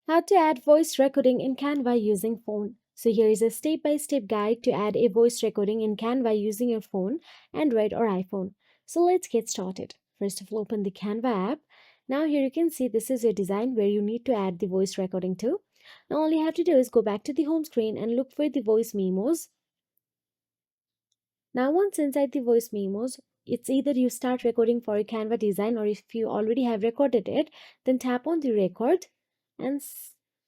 How to add voice recording in Canva using phone. So here is a step-by-step guide to add a voice recording in Canva using your phone, Android or iPhone. So let's get started. First of all, open the Canva app. Now here you can see this is your design where you need to add the voice recording to. Now all you have to do is go back to the home screen and look for the voice memos. Now once inside the voice memos, it's either you start recording for a Canva design, or if you already have recorded it, then tap on the record and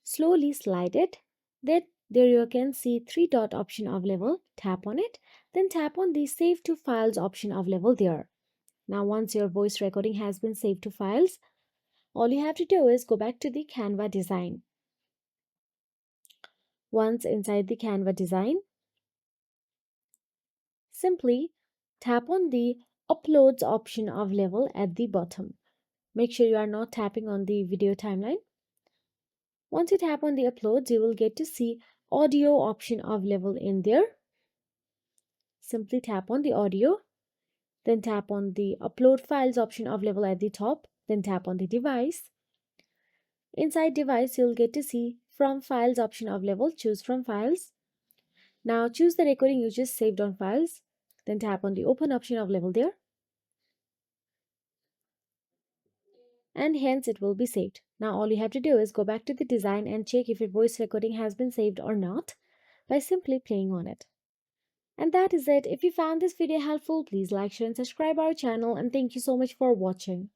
slowly slide it. Then there you can see three dot option available. Tap on it, then tap on the save to files option available there. Now once your voice recording has been saved to files, all you have to do is go back to the Canva design. Once inside the Canva design, simply tap on the uploads option available at the bottom. Make sure you are not tapping on the video timeline. Once you tap on the uploads, you will get to see audio option available in there. Simply tap on the audio, then tap on the upload files option available at the top, then tap on the device. Inside device, you'll get to see from files option available. Choose from files. Now choose the recording you just saved on files, then tap on the open option available there, and hence it will be saved. Now all you have to do is go back to the design and check if your voice recording has been saved or not by simply playing on it. And that is it. If you found this video helpful, please like, share and subscribe our channel, and thank you so much for watching.